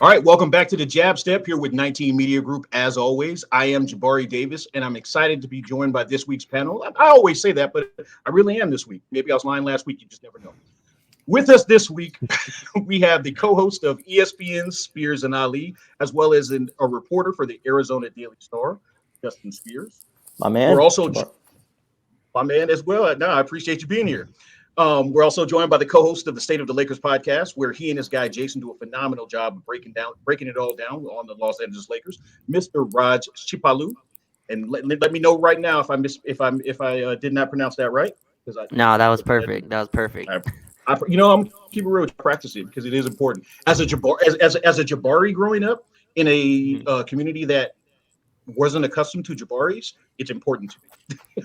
All right, welcome back to the Jab Step here with 19 Media Group. As always, I am Jabari Davis, and I'm excited to be joined by this week's panel. I always say that, but I really am this week. Maybe I was lying last week. You just never know. With us this week, we have the co-host of ESPN's Spears and Ali, as well as a reporter for the Arizona Daily Star, Justin Spears. My man. We're also my man as well. No, I appreciate you being here. We're also joined by the co-host of the State of the Lakers podcast, where he and his guy Jason do a phenomenal job of breaking it all down on the Los Angeles Lakers, Mr. Raj Chipalu. And let me know right now if I did not pronounce that right. No, that was perfect. That was perfect. I'm keeping real practicing because it is important. As a Jabari growing up in a community that wasn't accustomed to Jabaris, it's important to me.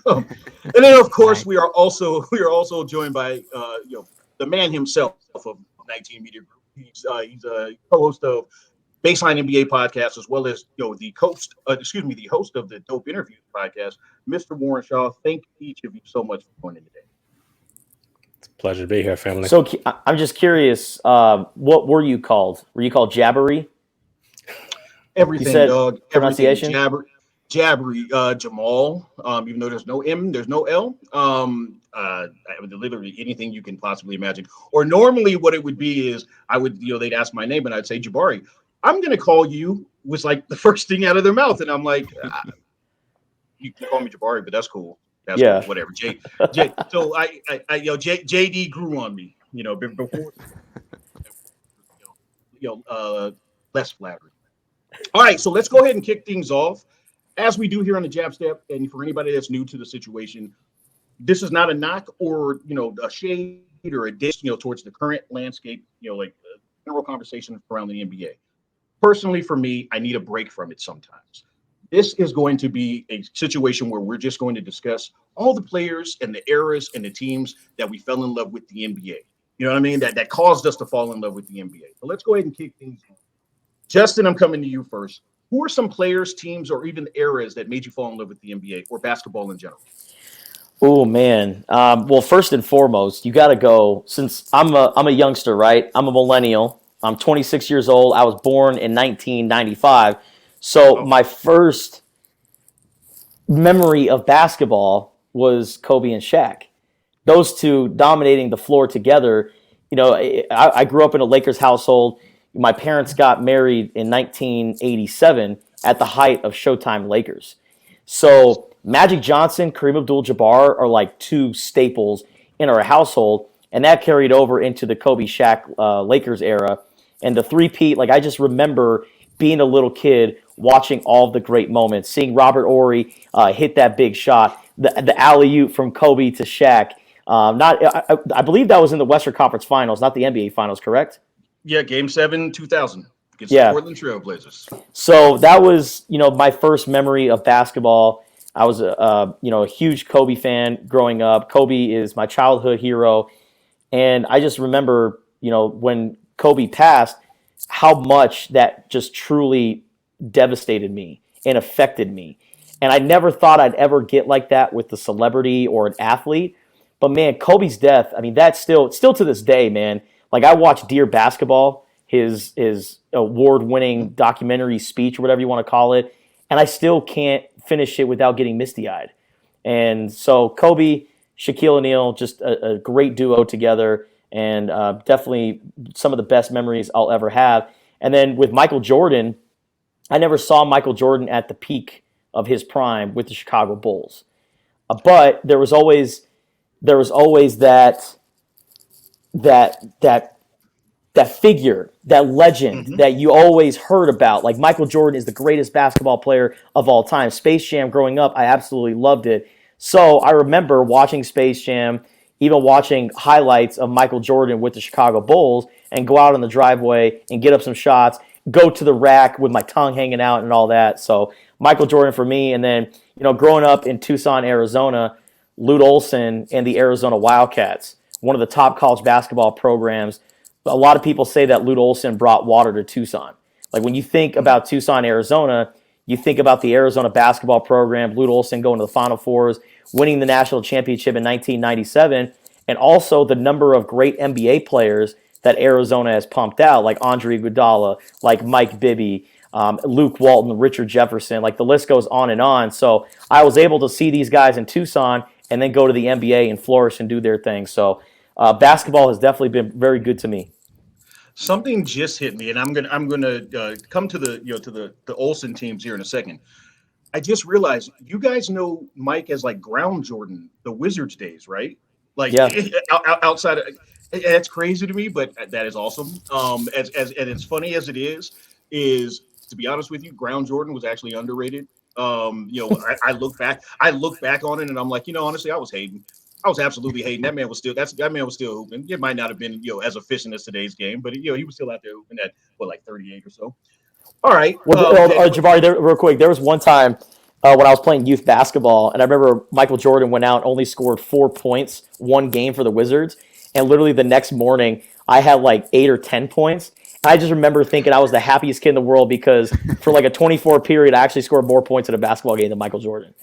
And then, of course, we are also joined by the man himself of 19 Media Group. He's a co-host of Baseline NBA podcast, as well as the host of the Dope Interviews podcast, Mr. Warren Shaw. Thank each of you so much for joining today. It's a pleasure to be here, family. So I'm just curious, what were you called? Were you called Jabari? Everything, dog. Pronunciation? Jabari, Jamal. Even though there's no M, there's no L. Literally anything you can possibly imagine. Or normally, what it would be is they'd ask my name and I'd say Jabari. I'm gonna call you was like the first thing out of their mouth, and I'm like, you can call me Jabari, but that's cool. That's cool, whatever. So JD grew on me, before. Less flattering. All right, so let's go ahead and kick things off. As we do here on the Jab Step, and for anybody that's new to the situation, this is not a knock or a shade or a dish towards the current landscape, like the general conversation around the NBA. Personally, for me, I need a break from it sometimes. This is going to be a situation where we're just going to discuss all the players and the eras and the teams that we fell in love with the NBA. You know what I mean? That caused us to fall in love with the NBA. So let's go ahead and kick things off. Justin, I'm coming to you first. Who are some players, teams, or even eras that made you fall in love with the NBA or basketball in general? Oh, man. Well, first and foremost, you got to go, since I'm a youngster, right? I'm a millennial. I'm 26 years old. I was born in 1995. So my first memory of basketball was Kobe and Shaq. Those two dominating the floor together. I grew up in a Lakers household. My parents got married in 1987 at the height of Showtime Lakers. So Magic Johnson, Kareem Abdul-Jabbar are like two staples in our household, and that carried over into the Kobe Shaq Lakers era. And the three-peat, I just remember being a little kid watching all of the great moments, seeing Robert Horry hit that big shot, the alley-oop from Kobe to Shaq. I believe that was in the Western Conference Finals, not the NBA Finals, correct? Yeah, Game 7, 2000 against the Portland Trail Blazers. So that was, my first memory of basketball. I was a huge Kobe fan growing up. Kobe is my childhood hero, and I just remember, when Kobe passed, how much that just truly devastated me and affected me. And I never thought I'd ever get like that with a celebrity or an athlete. But man, Kobe's death, that's still to this day, man. I watched Dear Basketball, his award-winning documentary speech or whatever you want to call it, and I still can't finish it without getting misty-eyed. And so Kobe, Shaquille O'Neal, just a great duo together, and definitely some of the best memories I'll ever have. And then with Michael Jordan, I never saw Michael Jordan at the peak of his prime with the Chicago Bulls. But there was always that figure, that legend that you always heard about. Like Michael Jordan is the greatest basketball player of all time. Space Jam growing up, I absolutely loved it. So I remember watching Space Jam, even watching highlights of Michael Jordan with the Chicago Bulls, and go out on the driveway and get up some shots, go to the rack with my tongue hanging out and all that. So Michael Jordan for me. And then, growing up in Tucson, Arizona, Lute Olson and the Arizona Wildcats, one of the top college basketball programs. A lot of people say that Lute Olson brought water to Tucson. When you think about Tucson, Arizona, you think about the Arizona basketball program, Lute Olson going to the Final Fours, winning the national championship in 1997, and also the number of great NBA players that Arizona has pumped out, like Andre Iguodala, like Mike Bibby, Luke Walton, Richard Jefferson, like the list goes on and on. So I was able to see these guys in Tucson and then go to the NBA and flourish and do their thing. So basketball has definitely been very good to me. Something just hit me, and I'm gonna come to the Olsen teams here in a second. I just realized you guys know Mike as like Ground Jordan, the Wizards days, right? Like Yeah. outside of that's crazy to me, but that is awesome. As and as funny as it is to be honest with you, Ground Jordan was actually underrated. I look back on it and I'm like, honestly, I was hating. I was absolutely hating. That man was still hooping. It might not have been, as efficient as today's game, but he was still out there hooping at like 38 or so. All right. Jabari, real quick, there was one time when I was playing youth basketball, and I remember Michael Jordan went out, only scored 4 points one game for the Wizards, and literally the next morning I had like 8 or 10 points. I just remember thinking I was the happiest kid in the world because for like a 24 period, I actually scored more points in a basketball game than Michael Jordan.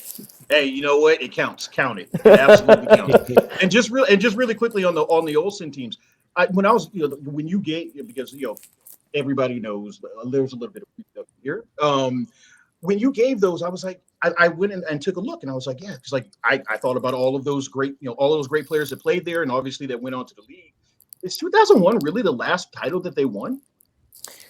Hey, you know what? It counts. Count it. It absolutely counts. And just really quickly on the Olsen teams, when you gave, because everybody knows there's a little bit of here. When you gave those, I was like, I went and took a look, and I was like, yeah, because like I thought about all of those great players that played there, and obviously that went on to the league. Is 2001 really the last title that they won?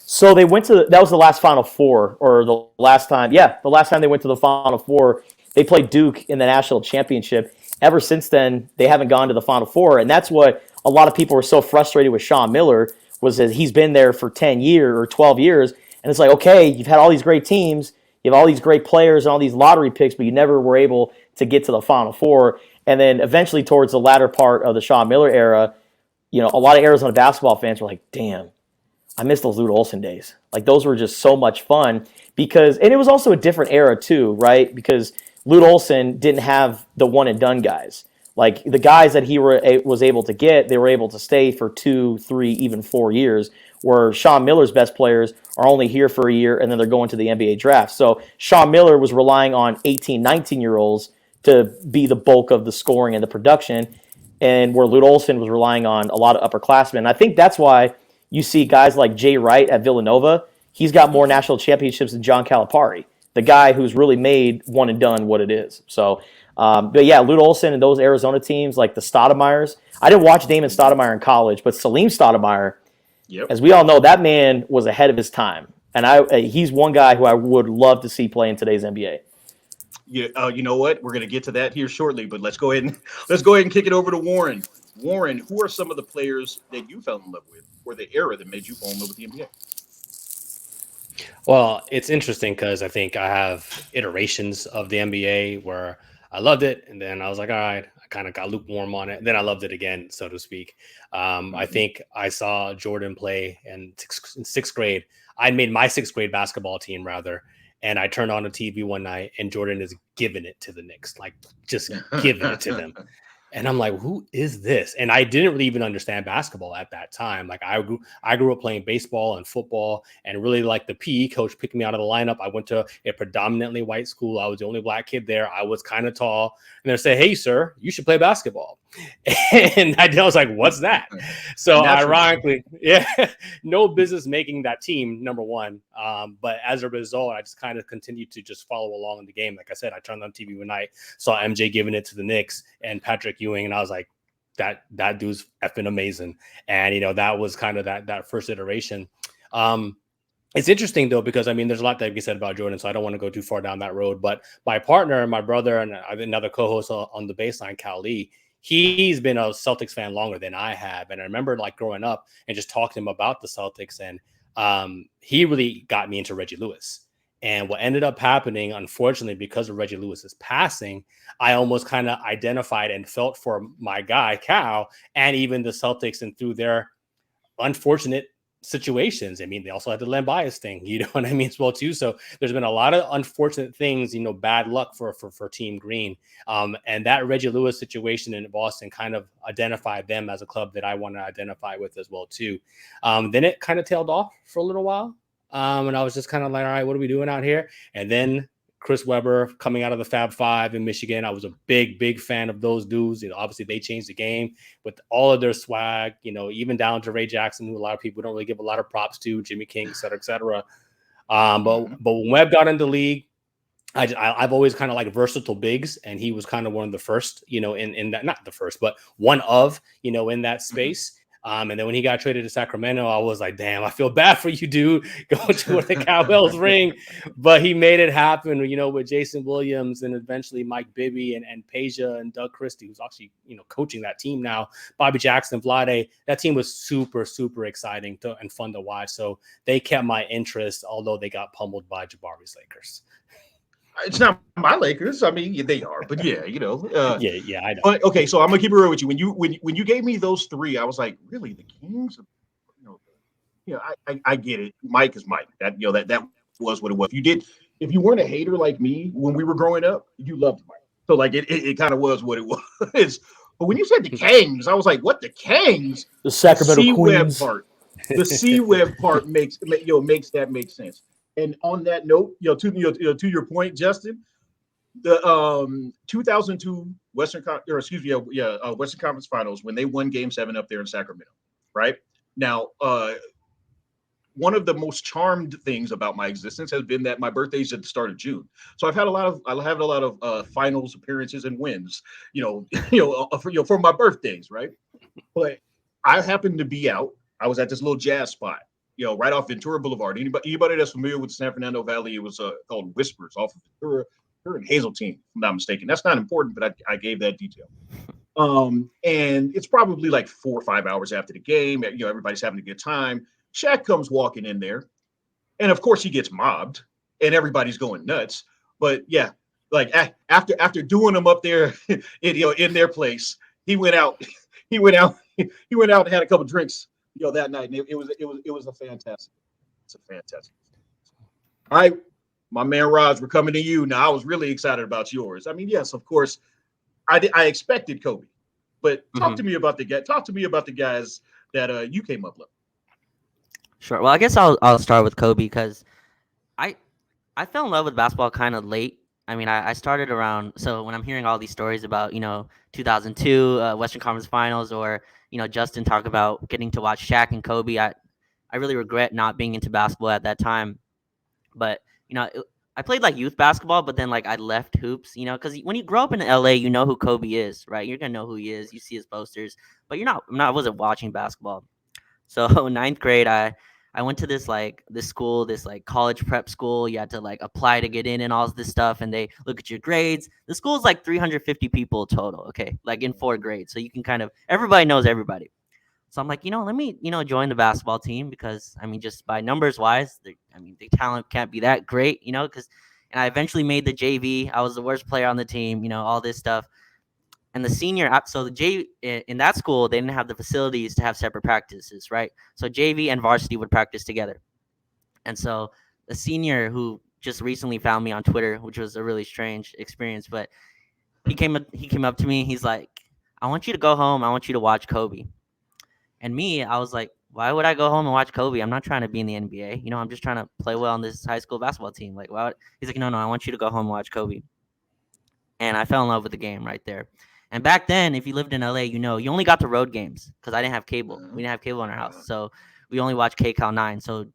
So they went that was the last Final Four, or the last time they went to the Final Four. They played Duke in the national championship. Ever since then, they haven't gone to the Final Four, and that's what a lot of people were so frustrated with Sean Miller, was that he's been there for 10 years or 12 years, and it's like, okay, you've had all these great teams, you have all these great players and all these lottery picks, but you never were able to get to the Final Four. And then eventually towards the latter part of the Sean Miller era, a lot of Arizona basketball fans were like, damn, I miss those Lute Olson days. Like, those were just so much fun and it was also a different era too, right? Because Lute Olson didn't have the one and done guys. Like, the guys that he was able to get, they were able to stay for 2, 3, even 4 years, where Sean Miller's best players are only here for a year and then they're going to the NBA draft. So Sean Miller was relying on 18, 19-year-olds to be the bulk of the scoring and the production, and where Lute Olson was relying on a lot of upperclassmen. And I think that's why you see guys like Jay Wright at Villanova. He's got more national championships than John Calipari, the guy who's really made one and done what it is. So, but yeah, Lute Olson and those Arizona teams, like the Stoudemire's. I didn't watch Damon Stoudemire in college, but Salim Stoudemire, as we all know, that man was ahead of his time. And he's one guy who I would love to see play in today's NBA. Yeah, you know what? We're going to get to that here shortly, but let's go ahead and kick it over to Warren. Warren, who are some of the players that you fell in love with, or the era that made you fall in love with the NBA? Well, it's interesting because I think I have iterations of the NBA where I loved it, and then I was like, all right, I kind of got lukewarm on it, and then I loved it again, so to speak. I think I saw Jordan play in sixth grade. I made my sixth grade basketball team, rather, and I turned on the TV one night, and Jordan is giving it to the Knicks, like just giving it to them. And I'm like, who is this? And I didn't really even understand basketball at that time. Like, I grew up playing baseball and football, and really, like, the PE coach picked me out of the lineup. I went to a predominantly white school. I was the only black kid there. I was kind of tall. And they said, hey, sir, you should play basketball. And I was like, what's that? So ironically, no business making that team, number one. But as a result, I just kind of continued to just follow along in the game. Like I said, I turned on TV one night, saw MJ giving it to the Knicks and Patrick Ewing, and I was like, that dude's effing amazing. And that was kind of that first iteration. It's interesting though, because I mean, there's a lot that can be said about Jordan, so I don't want to go too far down that road. But my partner, my brother, and another co-host on the Baseline, Cal Lee, he's been a Celtics fan longer than I have. And I remember, like, growing up and just talking to him about the Celtics, and he really got me into Reggie Lewis. And what ended up happening, unfortunately, because of Reggie Lewis's passing, I almost kind of identified and felt for my guy, Cal, and even the Celtics, and through their unfortunate situations. I mean, they also had the Len Bias thing, you know what I mean, as well too. So there's been a lot of unfortunate things, bad luck for Team Green. And that Reggie Lewis situation in Boston kind of identified them as a club that I want to identify with as well too. Then it kind of tailed off for a little while. And I was just kind of like, all right, what are we doing out here? And then Chris Webber coming out of the Fab Five in Michigan. I was a big fan of those dudes. Obviously, they changed the game with all of their swag, even down to Ray Jackson, who a lot of people don't really give a lot of props to, Jimmy King, et cetera, et cetera. But when Webb got in the league, I've always kind of like versatile bigs, and he was kind of one of the first, in that, not the first, but one of, in that space. And then when he got traded to Sacramento, I was like, damn, I feel bad for you, dude, going to the Cowbells ring. But he made it happen, with Jason Williams and eventually Mike Bibby and Peja and Doug Christie, who's actually, coaching that team now, Bobby Jackson, Vlade. That team was super, super exciting and fun to watch. So they kept my interest, although they got pummeled by Jabari's Lakers. It's not my Lakers. I mean, they are, but yeah, I know. But, okay, so I'm gonna keep it real with you. When you gave me those three, I was like, really, the Kings? I get it. Mike is Mike. That that was what it was. If you weren't a hater like me when we were growing up, you loved Mike. So like it kind of was what it was. But when you said the Kings, I was like, what, the Kings? The Sacramento Queens part. The C-Web part makes that make sense. And on that note, to your point, Justin, the 2002 Western Conference Finals, when they won Game 7 up there in Sacramento, right? Now, one of the most charmed things about my existence has been that my birthday is at the start of June. So I've had a lot of finals appearances and wins, for my birthdays, right? But I happened to be out. I was at this little jazz spot, right off Ventura Boulevard. Anybody that's familiar with the San Fernando Valley, it was called Whispers off of Ventura and Hazeltine, if I'm not mistaken. That's not important, but I gave that detail. And it's probably like 4 or 5 hours after the game. Everybody's having a good time. Shaq comes walking in there, and of course he gets mobbed, and everybody's going nuts. But yeah, like after doing them up there, in their place, he went out. He went out and had a couple drinks, that night. And it was a fantastic. It's a fantastic. All right, my man Raj, we're coming to you now. I was really excited about yours. I mean, yes, of course, I expected Kobe, but talk to me about the guys that you came up with. Sure. Well, I guess I'll start with Kobe because I fell in love with basketball kind of late. I mean, I started around, so when I'm hearing all these stories about 2002 Western Conference Finals, or Justin talk about getting to watch Shaq and Kobe, I really regret not being into basketball at that time. But I played like youth basketball, but then like I left hoops, because when you grow up in LA, you know who Kobe is, right? You're gonna know who he is. You see his posters, but I wasn't watching basketball. So ninth grade, I went to this school, this like college prep school. You had to like apply to get in and all this stuff, and they look at your grades. The school is like 350 people total, okay, like in 4 grades. So you can everybody knows everybody. So I'm like, let me, join the basketball team because, I mean, just by numbers wise, the talent can't be that great, and I eventually made the JV. I was the worst player on the team, all this stuff. And the senior, so the J in that school, they didn't have the facilities to have separate practices, right? So JV and varsity would practice together. And so the senior, who just recently found me on Twitter, which was a really strange experience, but he came up to me. He's like, I want you to go home. I want you to watch Kobe. And me, I was like, why would I go home and watch Kobe? I'm not trying to be in the NBA. I'm just trying to play well on this high school basketball team. Like, why? He's like, no, I want you to go home and watch Kobe. And I fell in love with the game right there. And back then, if you lived in LA, you only got the road games because I didn't have cable. We didn't have cable in our house. So we only watched KCAL 9. So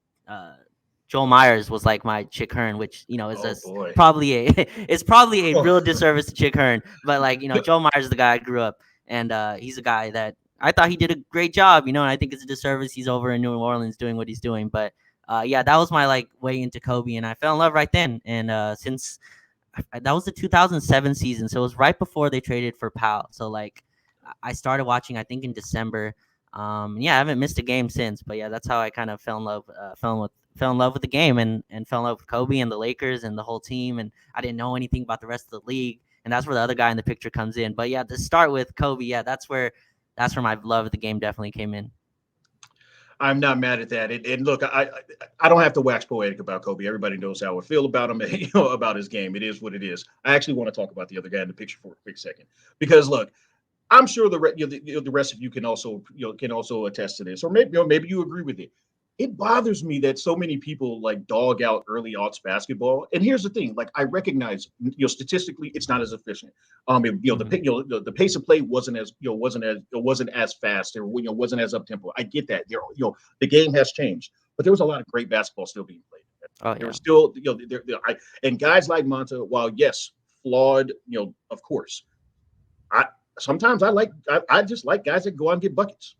Joel Myers was like my Chick Hearn, which, is probably a real disservice to Chick Hearn. But like, Joel Myers is the guy I grew up. And he's a guy that I thought he did a great job, and I think it's a disservice he's over in New Orleans doing what he's doing. But that was my like way into Kobe, and I fell in love right then. And since that was the 2007 season, so it was right before they traded for Powell. So like I started watching, I think, in December. I haven't missed a game since. But yeah, that's how I kind of fell in love with the game and fell in love with Kobe and the Lakers and the whole team. And I didn't know anything about the rest of the league, and that's where the other guy in the picture comes in. But yeah, to start with Kobe, yeah, that's where my love of the game definitely came in. I'm not mad at that. And look, I don't have to wax poetic about Kobe. Everybody knows how I feel about him, about his game. It is what it is. I actually want to talk about the other guy in the picture for a quick second, because look, I'm sure the rest of you can also attest to this, or maybe you agree with it. it bothers me that so many people like dog out early aughts basketball. And here's the thing: like I recognize, statistically, it's not as efficient. The pace of play wasn't as fast, or wasn't as up tempo. I get that. The game has changed, but there was a lot of great basketball still being played. Oh, There yeah. was still, and guys like Monta, while yes, flawed, of course. I sometimes I just like guys that go out and get buckets.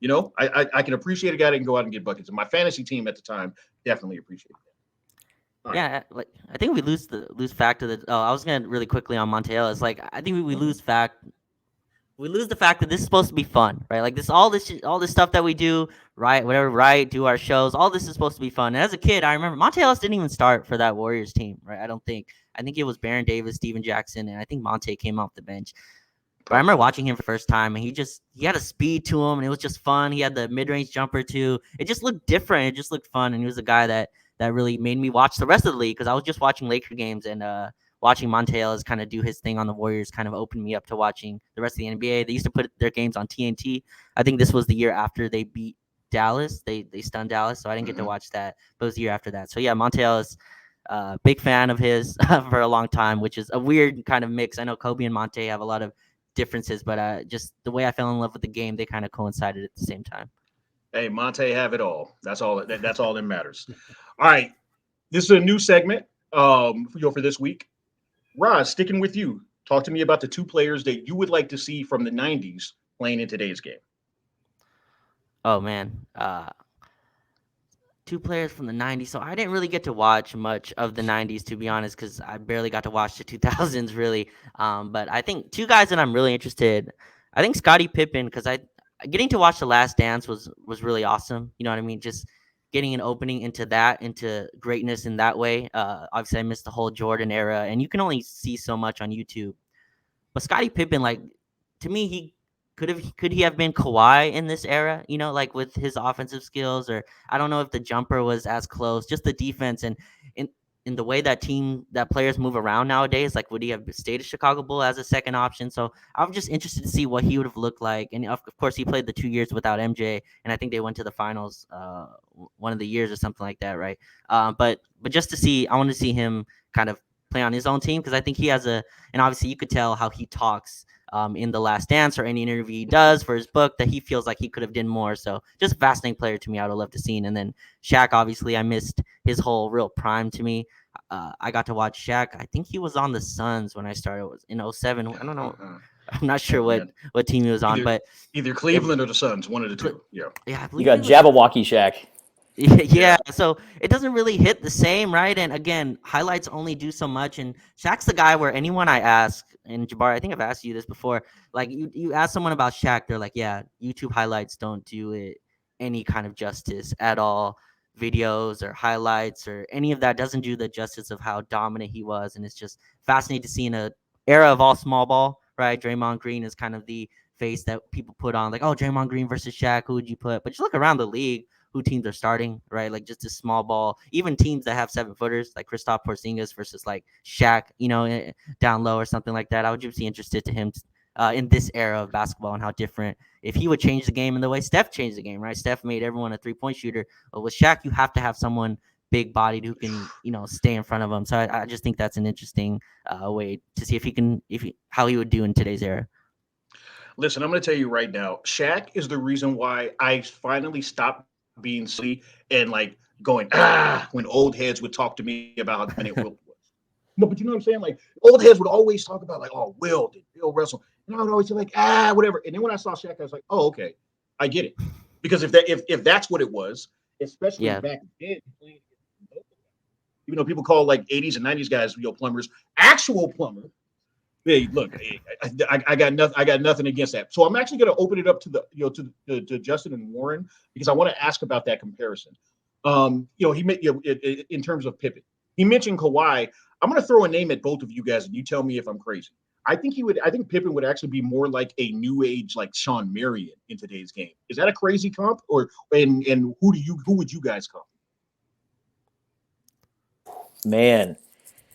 I can appreciate a guy that can go out and get buckets. And my fantasy team at the time definitely appreciated that. All right. Yeah, like I think we lose fact of the. Oh, I was gonna really quickly on Montiel. It's like I think we lose fact. We lose the fact that this is supposed to be fun, right? Like all this stuff that we do, right? Whatever, right? Do our shows. All this is supposed to be fun. And as a kid, I remember Monte Ellis didn't even start for that Warriors team, right? I don't think. I think it was Baron Davis, Steven Jackson, and I think Monte came off the bench. But I remember watching him for the first time, and he had a speed to him, and it was just fun. He had the mid-range jumper too. It just looked different. It just looked fun, and he was a guy that really made me watch the rest of the league because I was just watching Laker games, and watching Monte Ellis kind of do his thing on the Warriors kind of opened me up to watching the rest of the NBA. They used to put their games on TNT. I think this was the year after they beat Dallas. They stunned Dallas, so I didn't get to watch that. But it was the year after that. So yeah, Monte Ellis, big fan of his for a long time, which is a weird kind of mix. I know Kobe and Monte have a lot of differences, but just the way I fell in love with the game, they kind of coincided at the same time. Hey, Monte have it all. That's all. That's all that matters. All right, this is a new segment for this week. Raj, sticking with you. Talk to me about the two players that you would like to see from the '90s playing in today's game. Oh man, two players from the '90s. So I didn't really get to watch much of the '90s, to be honest, because I barely got to watch the 2000s really. But I think two guys that I'm really interested. I think Scottie Pippen, because getting to watch The Last Dance was really awesome. You know what I mean? Just getting an opening into greatness in that way. Obviously, I missed the whole Jordan era, and you can only see so much on YouTube. But Scottie Pippen, like to me, he could he have been Kawhi in this era? You know, like with his offensive skills, or I don't know if the jumper was as close, just the defense and in the way that players move around nowadays. Like, would he have stayed at Chicago Bull as a second option? So I'm just interested to see what he would have looked like. And of course, he played the 2 years without MJ, and I think they went to the finals one of the years or something like that, right? But just to see, I want to see him kind of play on his own team because I think he has and obviously you could tell how he talks in The Last Dance or any interview he does for his book that he feels like he could have done more. So just a fascinating player to me. I would have loved to see. And then Shaq, obviously, I missed his whole real prime to me. I got to watch Shaq. I think he was on the Suns when I started. It was in 07. I don't know. I'm not sure what team he was on, but either Cleveland or the Suns, one of the two. Yeah. Yeah, I You believe got Jabberwocky Shaq. Yeah, so it doesn't really hit the same, right? And again, highlights only do so much. And Shaq's the guy where anyone I ask, and Jabari, I think I've asked you this before, like you ask someone about Shaq, they're like, yeah, YouTube highlights don't do it any kind of justice at all. Videos or highlights or any of that doesn't do the justice of how dominant he was. And it's just fascinating to see in an era of all small ball, right? Draymond Green is kind of the face that people put on, like, oh, Draymond Green versus Shaq, who would you put? But you look around the league, who teams are starting, right? Like just a small ball, even teams that have 7-footers like Kristaps Porzingis versus like Shaq, down low or something like that. I would just be interested to him in this era of basketball and how different, if he would change the game in the way Steph changed the game, right? Steph made everyone a 3-point shooter, but with Shaq, you have to have someone big bodied who can, stay in front of him. So I just think that's an interesting way to see how he would do in today's era. Listen, I'm going to tell you right now, Shaq is the reason why I finally stopped being silly and like going when old heads would talk to me about how dominant Wilt was. No, but you know what I'm saying? Like old heads would always talk about like, oh, Wilt and Bill Russell, and I would always say like whatever. And then when I saw Shaq, I was like, oh, okay, I get it. Because if that's what it was, especially back then, even though people call like 80s and 90s guys plumbers, actual plumbers. Hey, look, I got nothing. I got nothing against that. So I'm actually going to open it up to to Justin and Warren because I want to ask about that comparison. He made in terms of Pippen. He mentioned Kawhi. I'm going to throw a name at both of you guys, and you tell me if I'm crazy. I think Pippen would actually be more like a new age like Sean Marion in today's game. Is that a crazy comp, and who would you guys comp? Man,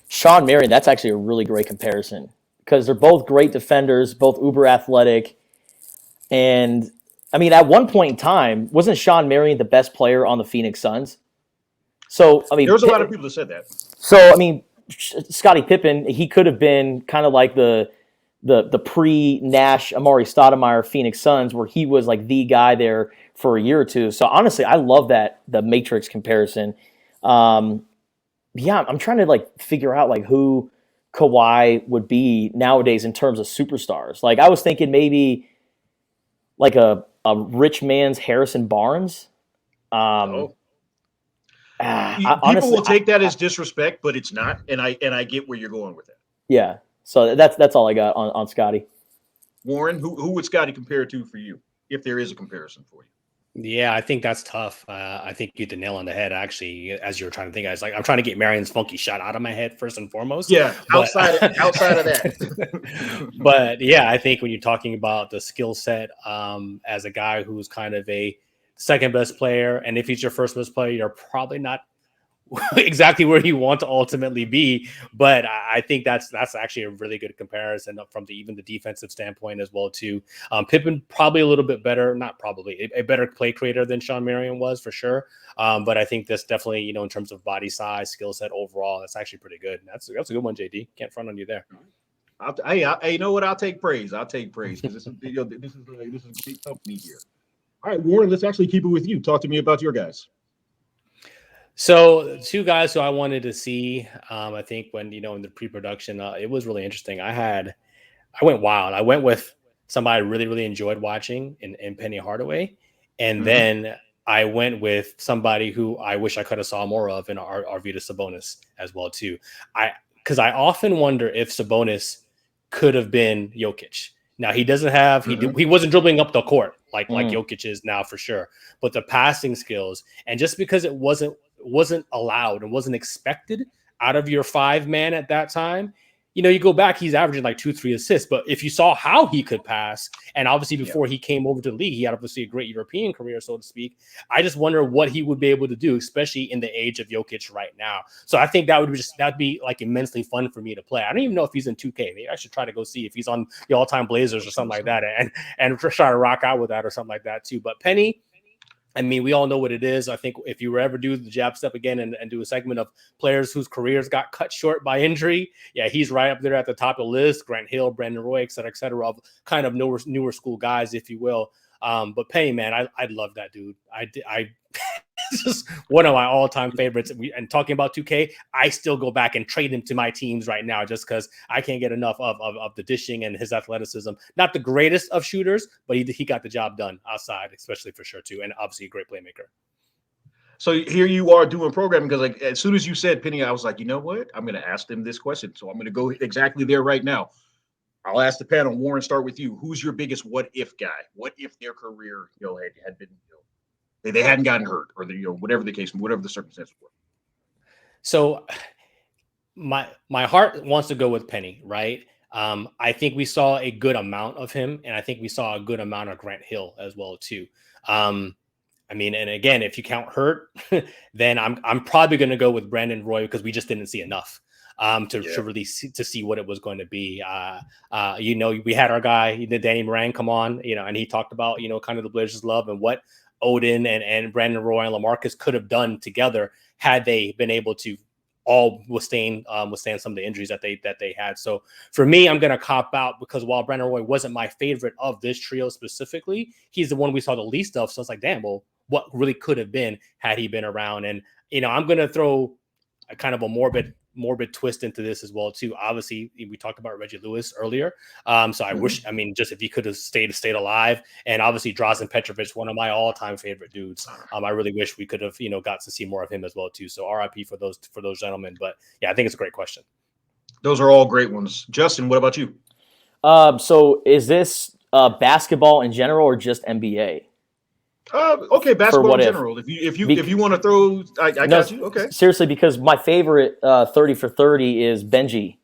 Sean Marion. That's actually a really great comparison. Because they're both great defenders, both uber athletic. And I mean, at one point in time, wasn't Sean Marion the best player on the Phoenix Suns? So, I mean, There's a lot of people that said that. So, I mean, Scottie Pippen, he could have been kind of like the pre-Nash Amari Stoudemire Phoenix Suns, where he was like the guy there for a year or two. So honestly, I love the Matrix comparison. I'm trying to like figure out like who Kawhi would be nowadays in terms of superstars. Like I was thinking maybe like a rich man's Harrison Barnes. People Honestly, will take that as disrespect, but it's not, and I get where you're going with it. Yeah. So that's all I got on Scotty. Warren, who would Scotty compare to for you, if there is a comparison for you? Yeah, I think that's tough. I think you hit the nail on the head, actually, as you were trying to think. I was like, I'm trying to get Marion's funky shot out of my head first and foremost. Yeah, outside of that. But yeah, I think when you're talking about the skill set as a guy who's kind of a second best player, and if he's your first best player, you're probably not exactly where you want to ultimately be. But I think that's actually a really good comparison from even the defensive standpoint as well too. Pippen probably a little bit better, not probably a better play creator than Sean Marion was for sure. But I think that's definitely, in terms of body size, skill set overall, that's actually pretty good. That's a good one, JD. Can't front on you there. You know what? I'll take praise because this is great company here. All right, Warren, let's actually keep it with you. Talk to me about your guys. So two guys who I wanted to see, I think when, in the pre-production, it was really interesting. I went wild. I went with somebody I really, really enjoyed watching in Penny Hardaway. And then I went with somebody who I wish I could have saw more of in Arvydas Sabonis as well too. Because I often wonder if Sabonis could have been Jokic. Now he doesn't have he wasn't dribbling up the court like Jokic is now for sure, but the passing skills, and just because it wasn't allowed and wasn't expected out of your 5-man at that time, you go back, he's averaging like 2-3 assists. But if you saw how he could pass, and obviously before he came over to the league, he had obviously a great European career, so to speak. I just wonder what he would be able to do, especially in the age of Jokic right now. So I think that'd be like immensely fun for me to play. I don't even know if he's in 2K. Maybe I should try to go see if he's on the all-time Blazers or something like that, and try to rock out with that or something like that too. But Penny, I mean, we all know what it is. I think if you were ever do the jab step again and do a segment of players whose careers got cut short by injury, yeah, he's right up there at the top of the list. Grant Hill, Brandon Roy, et cetera, of kind of newer school guys, if you will. But Penny, man, I love that dude. I it's just one of my all-time favorites. And talking about 2K, I still go back and trade him to my teams right now just because I can't get enough of the dishing and his athleticism. Not the greatest of shooters, but he got the job done outside, especially for sure too, and obviously a great playmaker. So here you are doing programming, because like as soon as you said Penny, I was like, you know what? I'm going to ask them this question. So I'm going to go exactly there right now. I'll ask the panel. Warren, start with you. Who's your biggest what if guy? What if their career had been they hadn't gotten hurt, or whatever the case, whatever the circumstances were? So my heart wants to go with Penny, right? I think we saw a good amount of him, and I think we saw a good amount of Grant Hill as well too. I mean, and again, if you count hurt, then I'm probably going to go with Brandon Roy, because we just didn't see enough to really see what it was going to be. We had our guy, Danny Moran, come on, and he talked about kind of the Blazers' love and what Odin and Brandon Roy and LaMarcus could have done together had they been able to all withstand some of the injuries that they had. So for me, I'm going to cop out, because while Brandon Roy wasn't my favorite of this trio specifically, he's the one we saw the least of. So it's like, damn, well, what really could have been had he been around? And I'm going to throw a kind of a morbid twist into this as well too. Obviously, we talked about Reggie Lewis earlier. So I wish, just if he could have stayed alive, and obviously Drazen Petrovic, one of my all-time favorite dudes. I really wish we could have, got to see more of him as well too. So RIP for those gentlemen. But yeah, I think it's a great question. Those are all great ones. Justin, what about you? So is this basketball in general or just NBA? Okay, basketball in general. If you want to throw, I got you. Okay. Seriously, because my favorite 30 for 30 is Benji,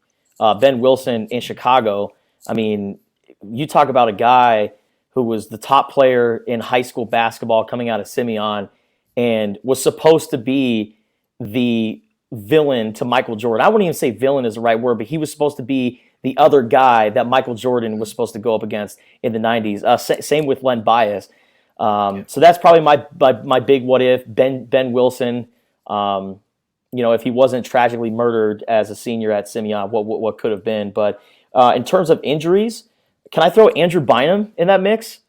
Ben Wilson in Chicago. I mean, you talk about a guy who was the top player in high school basketball coming out of Simeon, and was supposed to be the villain to Michael Jordan. I wouldn't even say villain is the right word, but he was supposed to be the other guy that Michael Jordan was supposed to go up against in the 90s. Same with Len Bias. So that's probably my big what if. Ben Wilson, if he wasn't tragically murdered as a senior at Simeon, what could have been. But in terms of injuries, can I throw Andrew Bynum in that mix?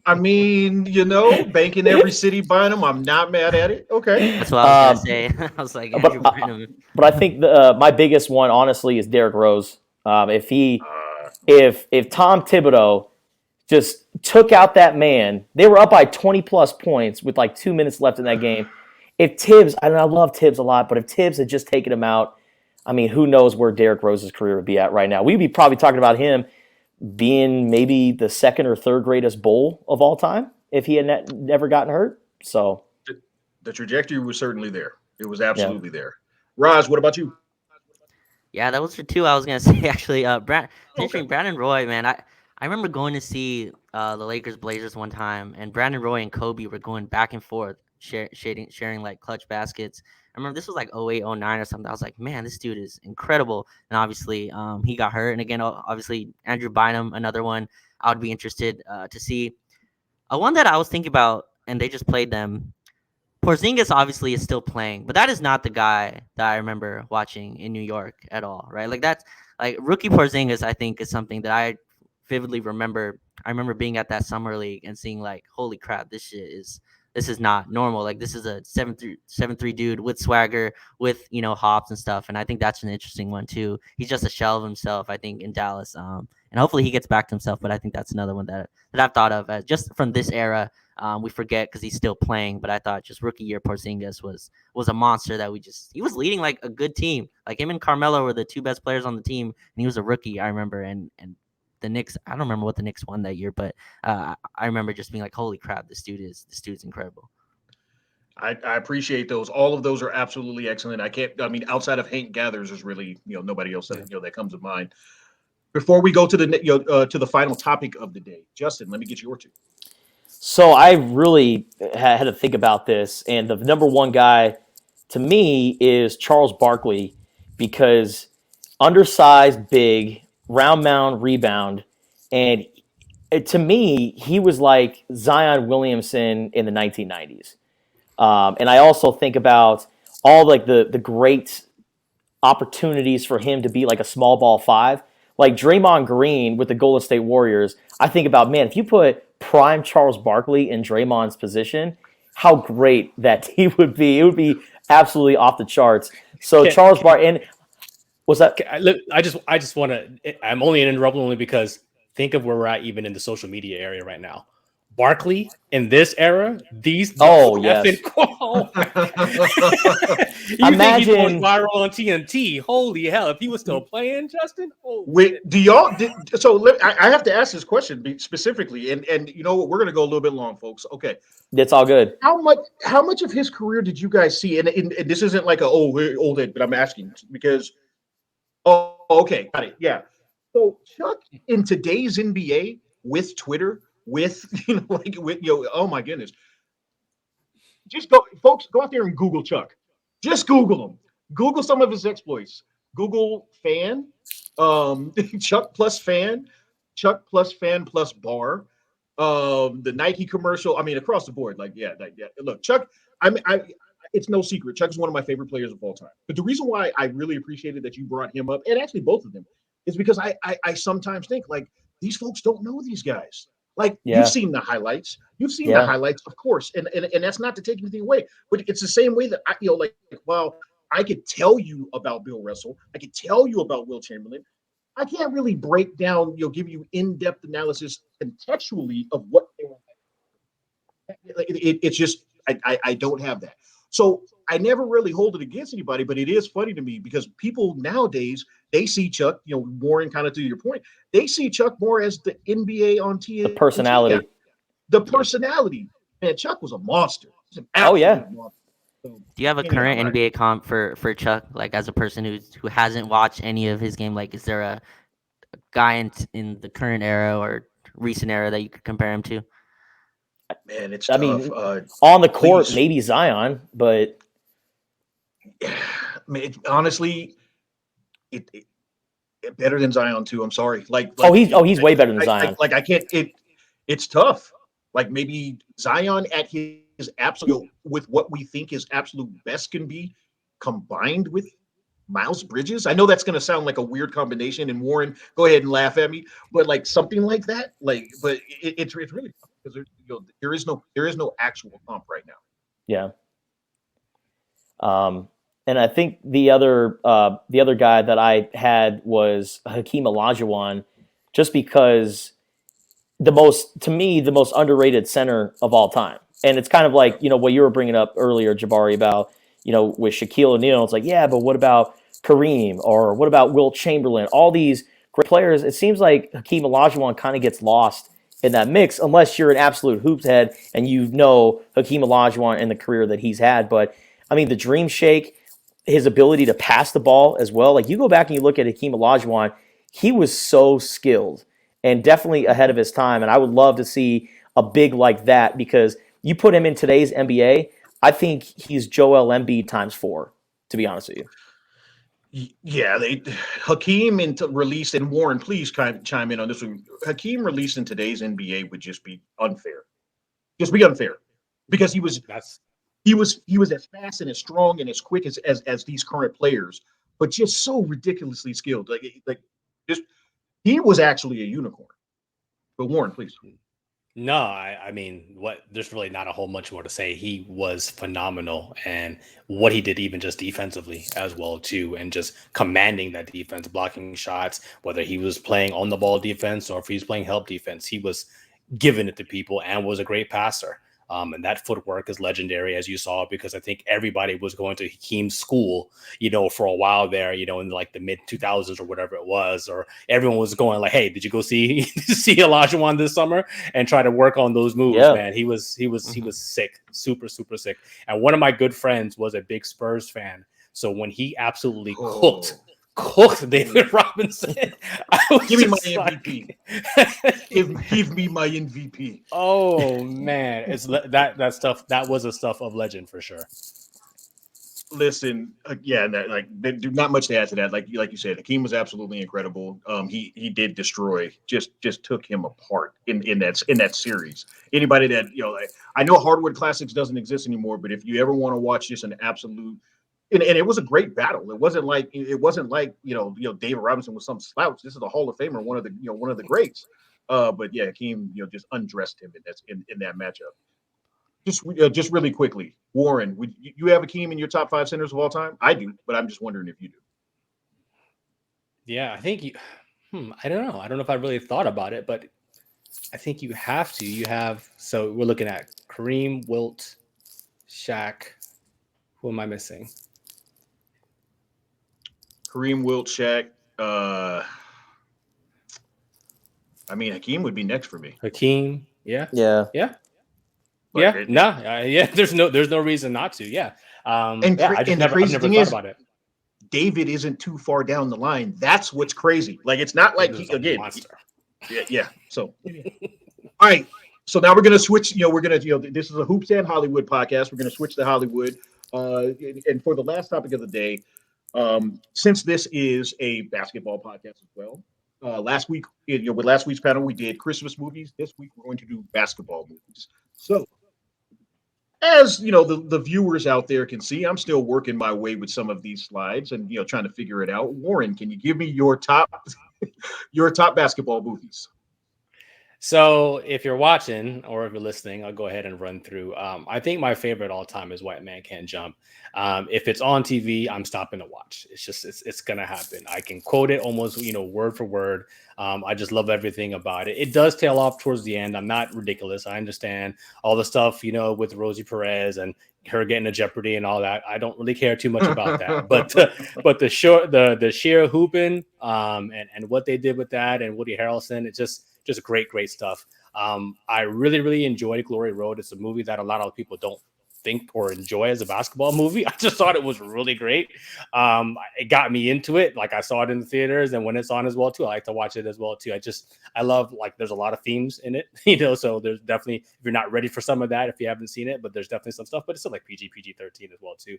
I mean, banking every city Bynum. I'm not mad at it. Okay. That's what I was gonna say. I was like, Andrew Bynum. But I think my biggest one, honestly, is Derrick Rose. If Tom Thibodeau just took out that man, they were up by 20 plus points with like 2 minutes left in that game. If Tibbs, I love Tibbs a lot, but if Tibbs had just taken him out, I mean, who knows where Derrick Rose's career would be at right now? We'd be probably talking about him being maybe the second or third greatest Bull of all time if he had never gotten hurt. So the trajectory was certainly there. It was absolutely there. Raj, what about you? Yeah, that was for two. I was gonna say actually, Brandon Roy, man. I remember going to see the Lakers Blazers one time, and Brandon Roy and Kobe were going back and forth, sharing like clutch baskets. I remember this was like 08, 09 or something. I was like, man, this dude is incredible. And obviously, he got hurt. And again, obviously, Andrew Bynum, another one I would be interested to see. One that I was thinking about, and they just played them. Porzingis obviously is still playing, but that is not the guy that I remember watching in New York at all, right? Like that's like rookie Porzingis, I think, is something that I vividly remember. I remember being at that summer league and seeing like, holy crap, this is not normal. Like this is a 7'3" dude with swagger, with hops and stuff. And I think that's an interesting one too. He's just a shell of himself, I think, in Dallas. And hopefully he gets back to himself. But I think that's another one that I've thought of just from this era. We forget because he's still playing, but I thought just rookie year Porzingis was a monster that he was leading like a good team. Like him and Carmelo were the two best players on the team, and he was a rookie, I remember. And the Knicks, I don't remember what the Knicks won that year, but I remember just being like, holy crap, this dude's incredible. I appreciate those. All of those are absolutely excellent. Outside of Hank Gathers, there's really nobody else that comes to mind. Before we go to the final topic of the day, Justin, let me get your two. So I really had to think about this, and the number one guy to me is Charles Barkley, because undersized, big, round mound, rebound, and to me, he was like Zion Williamson in the 1990s. And I also think about all like the great opportunities for him to be like a small ball five, like Draymond Green with the Golden State Warriors. I think about, man, if you put prime Charles Barkley in Draymond's position, how great that team would be. It would be absolutely off the charts. So Charles Barkley, and what's that? I just want to. I'm only interrupting only because think of where we're at even in the social media area right now. Barkley in this era, these yes. Imagine think he's going viral on TNT. Holy hell! If he was still playing, Justin. Wait, I have to ask this question specifically, and you know what? We're going to go a little bit long, folks. Okay, it's all good. How much of his career did you guys see? And this isn't like old head, but I'm asking because. Oh, okay, got it. Yeah. So Chuck in today's NBA with Twitter. Oh my goodness. Just go out there and Google Chuck. Just Google him. Google some of his exploits. Google fan, Chuck plus fan plus bar, the Nike commercial. I mean, across the board, Look, Chuck, it's no secret. Chuck is one of my favorite players of all time. But the reason why I really appreciated that you brought him up, and actually both of them, is because I sometimes think like these folks don't know these guys. You've seen the highlights. You've seen the highlights, of course, and that's not to take anything away, but it's the same way that while I could tell you about Bill Russell, I could tell you about Will Chamberlain, I can't really break down, give you in-depth analysis contextually of what they were. It's just I don't have that. So I never really hold it against anybody, but it is funny to me because people nowadays, they see Chuck, Warren, kind of to your point, they see Chuck more as the NBA on TNT. The personality. The personality. Man, Chuck was a monster. Monster. Do you have a current NBA comp for Chuck, like as a person who hasn't watched any of his game? Like, is there a guy in the current era or recent era that you could compare him to? Man, it's tough. On the court, maybe Zion, but honestly, it better than Zion too. I'm sorry. He's way better than Zion. I can't. It's tough. Like maybe Zion at his absolute, with what we think his absolute best can be, combined with Miles Bridges. I know that's going to sound like a weird combination, and Warren, go ahead and laugh at me, but like something like that, like, but it's really because there is no actual comp right now. Yeah. And I think the other guy that I had was Hakeem Olajuwon, just because the most underrated center of all time. And it's kind of like, what you were bringing up earlier, Jabari, about, with Shaquille O'Neal. It's like, yeah, but what about Kareem, or what about Wilt Chamberlain? All these great players. It seems like Hakeem Olajuwon kind of gets lost in that mix, unless you're an absolute hoops head and Hakeem Olajuwon and the career that he's had. But I mean, the dream shake, his ability to pass the ball as well. Like, you go back and you look at Hakeem Olajuwon, he was so skilled and definitely ahead of his time. And I would love to see a big like that, because you put him in today's NBA, I think he's Joel Embiid times 4, to be honest with you. Yeah, Hakeem released, and Warren, please chime in on this one. Hakeem released in today's NBA would just be unfair. Just be unfair, because he was as fast and as strong and as quick as these current players, but just so ridiculously skilled. Like just he was actually a unicorn. But Warren, please. No, I mean, there's really not a whole much more to say. He was phenomenal, and what he did, even just defensively as well too, and just commanding that defense, blocking shots, whether he was playing on the ball defense or if he was playing help defense, he was giving it to people and was a great passer. And that footwork is legendary, as you saw, because I think everybody was going to Hakeem's school, for a while there, in like the mid 2000s or whatever it was, or everyone was going like, "Hey, did you go see Olajuwon this summer?" and try to work on those moves, man. He was sick, super, super sick. And one of my good friends was a big Spurs fan. So when he absolutely cooked David Robinson, give me my MVP. give me my MVP. Oh man, it's that stuff. That was a stuff of legend for sure. Listen, not much to add to that. Like you said, Hakeem was absolutely incredible. He did destroy, just took him apart in that series. Anybody that I know Hardwood Classics doesn't exist anymore, but if you ever want to watch just an absolute. And it was a great battle. It wasn't like David Robinson was some slouch. This is a Hall of Famer, one of the greats. But yeah, Hakeem just undressed him in that matchup. Just really quickly, Warren, would you have Hakeem in your top 5 centers of all time? I do, but I'm just wondering if you do. Yeah, I think you. I don't know. I don't know if I really thought about it, but I think you have to. You have. So we're looking at Kareem, Wilt, Shaq. Who am I missing? Kareem, Wilt, Shaq. I mean, Hakeem would be next for me. Hakeem, yeah. But yeah. There's no reason not to. Yeah. I've never thought about it. David isn't too far down the line. That's what's crazy. Like, it's not like Yeah. So, all right. So now we're gonna switch. This is a Hoops and Hollywood podcast. We're gonna switch to Hollywood. And for the last topic of the day. Since this is a basketball podcast as well, last week, with last week's panel, we did Christmas movies. This week, we're going to do basketball movies. So, as the viewers out there can see, I'm still working my way with some of these slides and trying to figure it out. Warren, can you give me your top basketball movies? So if you're watching or if you're listening, I'll go ahead and run through. I think my favorite all time is White Man Can't Jump. If it's on TV, I'm stopping to watch. It's going to happen. I can quote it almost, word for word. I just love everything about it. It does tail off towards the end. I'm not ridiculous. I understand all the stuff, with Rosie Perez and her getting a Jeopardy and all that. I don't really care too much about that. But the sheer hooping and what they did with that and Woody Harrelson, it's just great stuff. I really, really enjoyed Glory Road. It's a movie that a lot of people don't think or enjoy as a basketball movie. I just thought it was really great. It got me into it. Like, I saw it in the theaters, and when it's on as well too, I like to watch it as well too. I love, like, there's a lot of themes in it, so there's definitely, if you're not ready for some of that, if you haven't seen it, but there's definitely some stuff, but it's still like PG-13 as well too.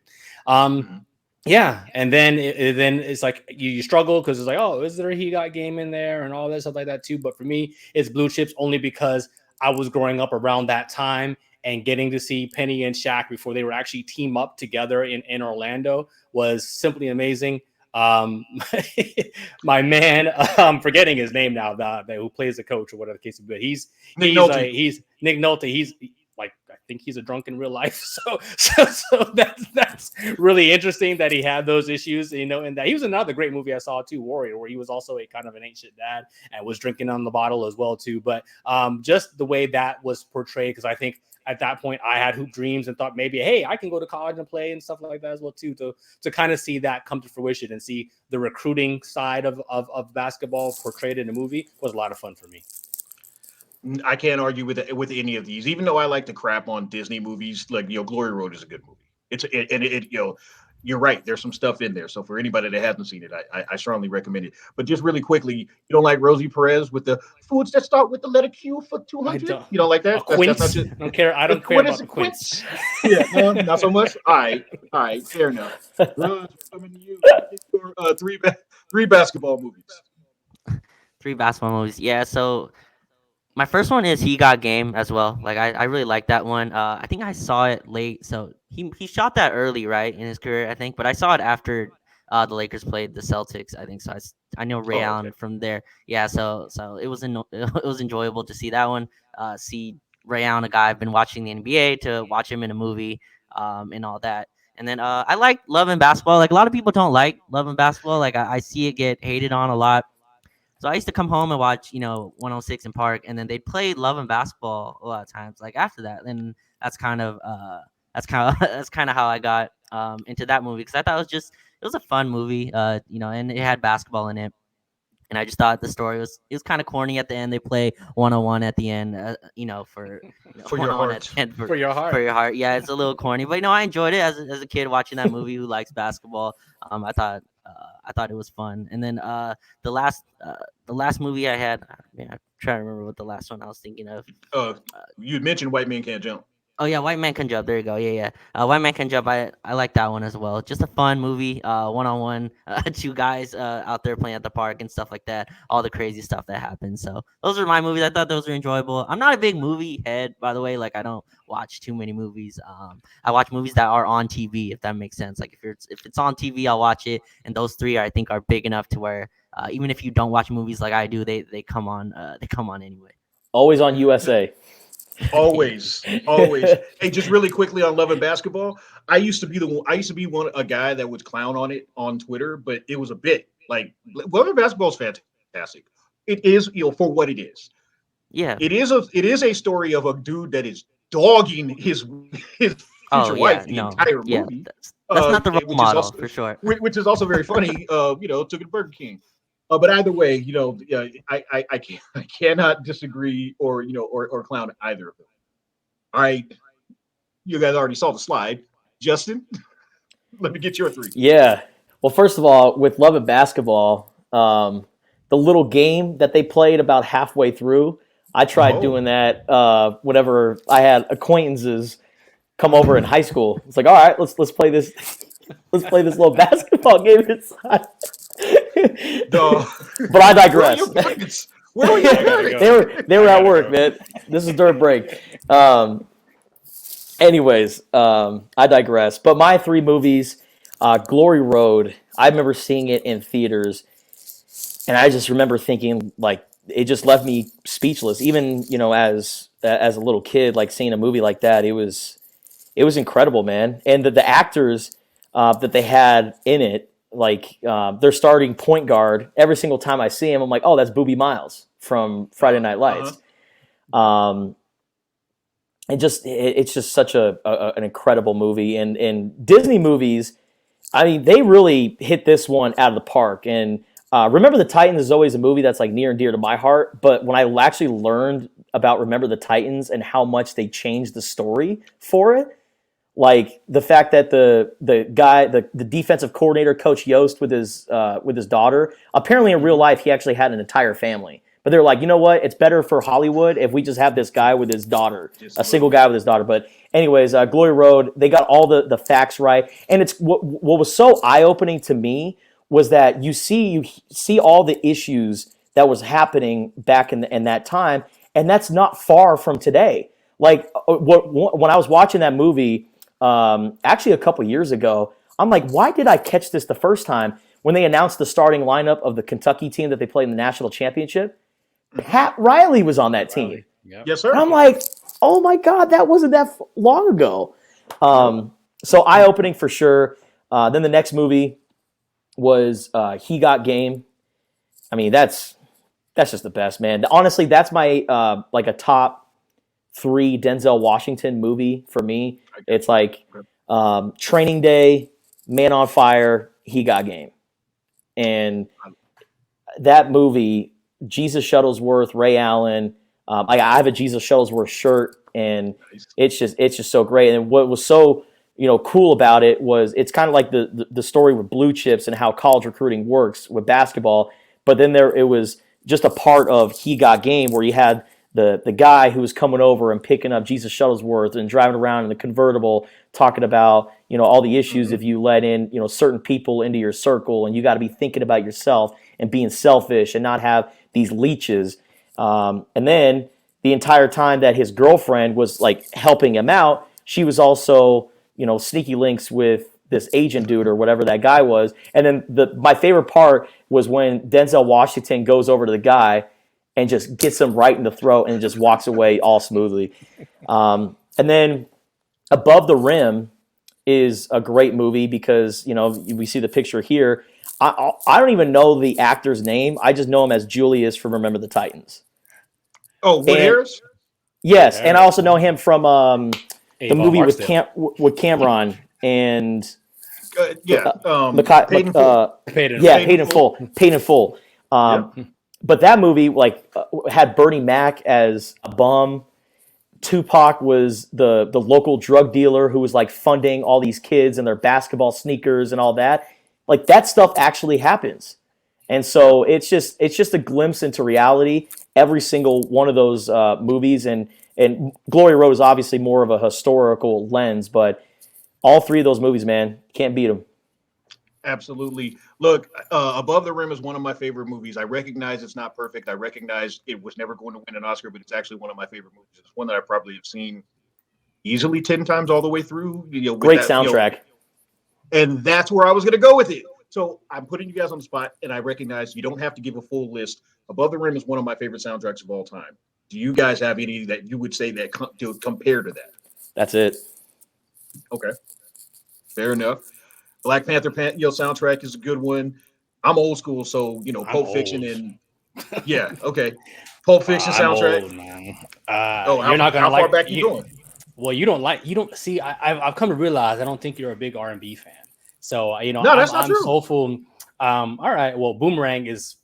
Yeah, and then it's like you struggle because it's like, oh, is there a He Got Game in there and all that stuff like that too? But for me, it's Blue Chips only because I was growing up around that time, and getting to see Penny and Shaq before they were actually team up together in Orlando was simply amazing. My man, I'm forgetting his name now, who plays the coach or whatever the case is, but he's Nick Nolte. He's like, I think he's a drunk in real life. So that's really interesting that he had those issues, and that he was another great movie I saw too, Warrior, where he was also a kind of an ancient dad and was drinking on the bottle as well too. But just the way that was portrayed, because I think at that point I had hoop dreams and thought maybe, hey, I can go to college and play and stuff like that as well too, to kind of see that come to fruition and see the recruiting side of basketball portrayed in a movie was a lot of fun for me. I can't argue with any of these, even though I like to crap on Disney movies. Like, Glory Road is a good movie. You're right. There's some stuff in there. So for anybody that hasn't seen it, I strongly recommend it. But just really quickly, you don't like Rosie Perez with the foods that start with the letter Q for 200? You don't like that? Quince? I don't care. I don't care about the quince. Yeah, no, not so much. All right, fair enough. Raj, coming to you. Three basketball movies. 3 basketball movies. Yeah, so my first one is He Got Game as well. Like I really like that one. I think I saw it late, so he shot that early, right, in his career, I think. But I saw it after the Lakers played the Celtics, I think. So I know Ray Allen from there. Yeah, so it was it was enjoyable to see that one. See Ray Allen, a guy I've been watching the NBA, to watch him in a movie, and all that. And then I like Love and Basketball. Like a lot of people don't like Love and Basketball. Like I see it get hated on a lot. So I used to come home and watch, 106 in Park, and then they'd play Love and Basketball a lot of times. Like after that, and that's kind of how I got into that movie, because I thought it was a fun movie, and it had basketball in it. And I just thought the story was kind of corny at the end. They play 101 at the end, for your heart. For your heart. For your heart. Yeah, it's a little corny, but I enjoyed it as a kid watching that movie who likes basketball. I thought it was fun. And then the last movie I had, I'm trying to remember what the last one I was thinking of. You mentioned White Man Can't Jump. Oh yeah, White Man Can Jump. There you go. Yeah. White Man Can Jump. I like that one as well. Just a fun movie. 1-on-1, 2 guys out there playing at the park and stuff like that. All the crazy stuff that happens. So those are my movies. I thought those were enjoyable. I'm not a big movie head, by the way. Like I don't watch too many movies. I watch movies that are on TV, if that makes sense. Like if it's on TV, I'll watch it. And those 3 I think are big enough to where even if you don't watch movies like I do, they come on. They come on anyway. Always on USA. Always. Hey, just really quickly on Love and Basketball. I used to be a guy that would clown on it on Twitter, but it was a bit like Love and Basketball is fantastic. It is, for what it is. Yeah. It is a story of a dude that is dogging his future wife the entire movie. That's not the role model for sure. Which is also very funny. Took it to Burger King. But either way, I cannot disagree or clown either of them. All right, you guys already saw the slide. Justin, let me get your 3. Yeah. Well, first of all, with Love and Basketball, the little game that they played about halfway through, I tried doing that whenever I had acquaintances come over in high school. It's like, all right, let's play this. Let's play this little basketball game inside. But I digress. Where are you? They were at work, man. This is during break. Anyways, I digress. But my 3 movies, Glory Road, I remember seeing it in theaters, and I just remember thinking, like, it just left me speechless. Even, as a little kid, like, seeing a movie like that, it was incredible, man. And the actors that they had in it, like their starting point guard, every single time I see him, I'm like, oh, that's Boobie Miles from Friday Night Lights. It's just such an incredible movie. And Disney movies, I mean, they really hit this one out of the park. And Remember the Titans is always a movie that's like near and dear to my heart. But when I actually learned about Remember the Titans and how much they changed the story for it, like the fact that the guy, the defensive coordinator, Coach Yost, with his daughter, apparently in real life he actually had an entire family. But they're like, you know what? It's better for Hollywood if we just have this guy with his daughter, a single guy with his daughter. But anyways, Glory Road, they got all the facts right. And it's what was so eye-opening to me was that you see all the issues that was happening back in that time. And that's not far from today. Like when I was watching that movie, actually a couple years ago, I'm like, why did I catch this the first time? When they announced the starting lineup of the Kentucky team that they played in the national championship, Pat Riley was on that team. Yep. Yes, sir. And I'm like, oh my God, that wasn't that long ago. So eye-opening for sure. Then the next movie was He Got Game. I mean, that's just the best, man. Honestly, that's my like a top 3 Denzel Washington movie for me. It's like Training Day, Man on Fire, He Got Game. And that movie, Jesus Shuttlesworth, Ray Allen, I have a Jesus Shuttlesworth shirt, and it's just so great. And what was so cool about it was it's kind of like the story with Blue Chips and how college recruiting works with basketball. But then it was just a part of He Got Game where you had the guy who was coming over and picking up Jesus Shuttlesworth and driving around in the convertible, talking about all the issues if you let in certain people into your circle, and you got to be thinking about yourself and being selfish and not have these leeches. And then the entire time that his girlfriend was like helping him out, she was also sneaky links with this agent dude or whatever that guy was. And then my favorite part was when Denzel Washington goes over to the guy and just gets him right in the throat and just walks away all smoothly. And then Above the Rim is a great movie because, we see the picture here. I don't even know the actor's name. I just know him as Julius from Remember the Titans. Oh, Wood Harris? Yes, and I also know him from the movie with Cameron and Paid in Full. Paid in Full. But that movie had Bernie Mac as a bum. Tupac was the local drug dealer who was like funding all these kids and their basketball sneakers and all that. Like that stuff actually happens. And so it's just a glimpse into reality. Every single one of those movies, and Glory Road is obviously more of a historical lens, but all 3 of those movies, man, can't beat them. Absolutely. Look, Above the Rim is one of my favorite movies. I recognize it's not perfect. I recognize it was never going to win an Oscar, but it's actually one of my favorite movies. It's one that I probably have seen easily 10 times all the way through. Great soundtrack. And that's where I was going to go with it. So I'm putting you guys on the spot, and I recognize you don't have to give a full list. Above the Rim is one of my favorite soundtracks of all time. Do you guys have any that you would say that to compare to that? That's it. Okay. Fair enough. Black Panther soundtrack is a good one. I'm old school, so Pulp Fiction and okay. Pulp Fiction soundtrack. Old, man. You're not gonna how far back you going? Well, you don't see. I've come to realize I don't think you're a big R&B fan. So no, that's not true. Soulful. All right. Well, Boomerang is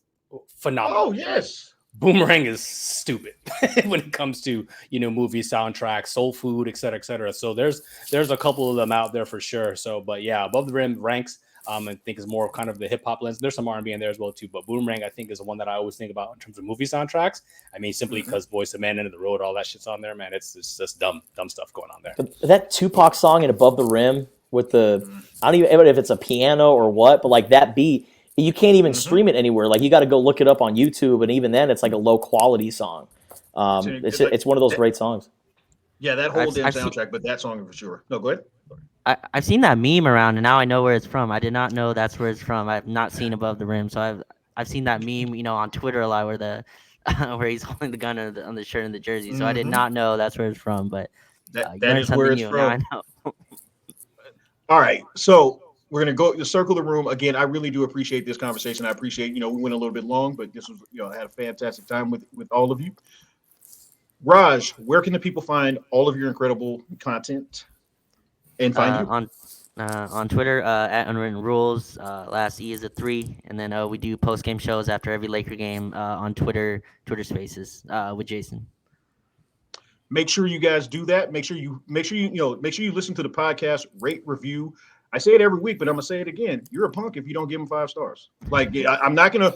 phenomenal. Oh yes. Boomerang is stupid when it comes to movie soundtracks, soul food, et cetera, et cetera. So there's a couple of them out there for sure. So, but yeah, Above the Rim ranks. I think is more kind of the hip hop lens. There's some R&B in there as well too, but Boomerang I think is the one that I always think about in terms of movie soundtracks. I mean, simply because Boyz II Men, End of the Road, all that shit's on there, man. It's just dumb stuff going on there. That Tupac song in Above the Rim with the I don't even know if it's a piano or what, but like that beat. You can't even stream it anywhere. Like you got to go look it up on YouTube, and even then, it's like a low quality song. It's one of those great songs. Yeah, that whole damn soundtrack, but that song for sure. No, go ahead. I've seen that meme around, and now I know where it's from. I did not know that's where it's from. I've not seen Above the Rim, so I've seen that meme, on Twitter a lot, where where he's holding the gun on the shirt and the jersey. So I did not know that's where it's from, but that is where it's from. All right, so. We're going to go circle the room again. I really do appreciate this conversation. I appreciate, we went a little bit long, but this was, I had a fantastic time with all of you. Raj, where can the people find all of your incredible content and find you? On Twitter, at Unwritten Rules, last E is a 3. And then we do post-game shows after every Laker game on Twitter Spaces with Jason. Make sure you guys do that. Make sure you listen to the podcast, rate, review. I say it every week, but I'm gonna say it again. You're a punk if you don't give them 5 stars. Like I'm not gonna.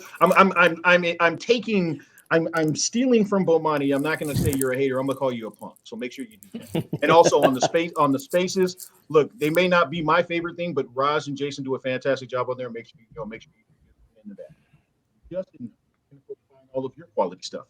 I'm stealing from Bomani. I'm not gonna say you're a hater. I'm gonna call you a punk. So make sure you do that. And also on the spaces. Look, they may not be my favorite thing, but Raj and Jason do a fantastic job on there. Make sure you get into that. Justin, find all of your quality stuff.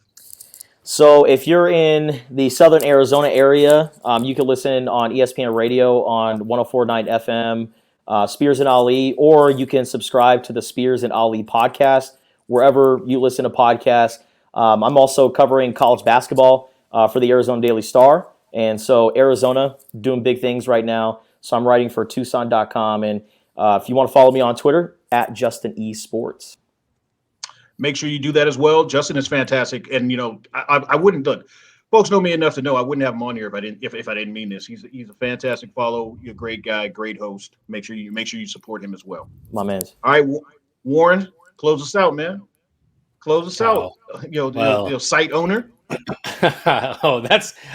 So if you're in the Southern Arizona area, you can listen on ESPN Radio on 104.9 FM, Spears and Ali, or you can subscribe to the Spears and Ali podcast wherever you listen to podcasts. I'm also covering college basketball for the Arizona Daily Star. And so Arizona doing big things right now. So I'm writing for Tucson.com. And if you want to follow me on Twitter, at Justin E Sports. Make sure you do that as well. Justin is fantastic, and I wouldn't done. Folks know me enough to know I wouldn't have him on here if I didn't mean this. He's a fantastic follow. You're a great guy, great host. Make sure you support him as well. My man. All right, Warren, close us out, man. Close us out. Site owner.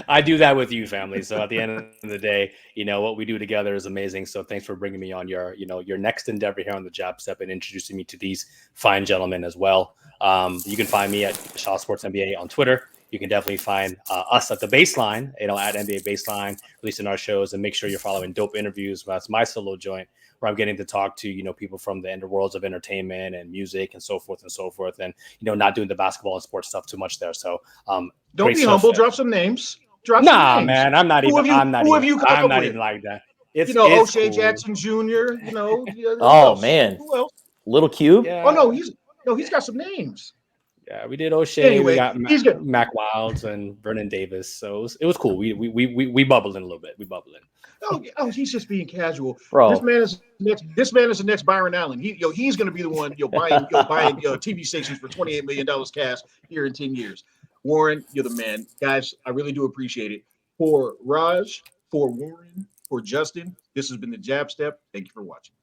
I do that with you, family. So at the end of the day, what we do together is amazing. So thanks for bringing me on your next endeavor here on the Jab Step and introducing me to these fine gentlemen as well. You can find me at Shaw Sports NBA on Twitter. You can definitely find us at the Baseline, at NBA Baseline, releasing our shows, and make sure you're following Dope Interviews. That's my solo joint where I'm getting to talk to, people from the worlds of entertainment and music and so forth, and, not doing the basketball and sports stuff too much there. So don't be humble. Drop some names. Man, I'm not even like that. O'Shea cool. Jackson Jr., Oh, man. Who else? Little Cube? Yeah. Oh, no, he's got some names. Yeah, we did O'Shea. Anyway, we got Mac Wilds and Vernon Davis. So it was cool. We bubbled in a little bit. We bubbled in. Oh, he's just being casual. Bro. This man is the next Byron Allen. He's going to be the one buying TV stations for $28 million cash here in 10 years. Warren, you're the man. Guys, I really do appreciate it. For Raj, for Warren, for Justin, this has been the Jab Step. Thank you for watching.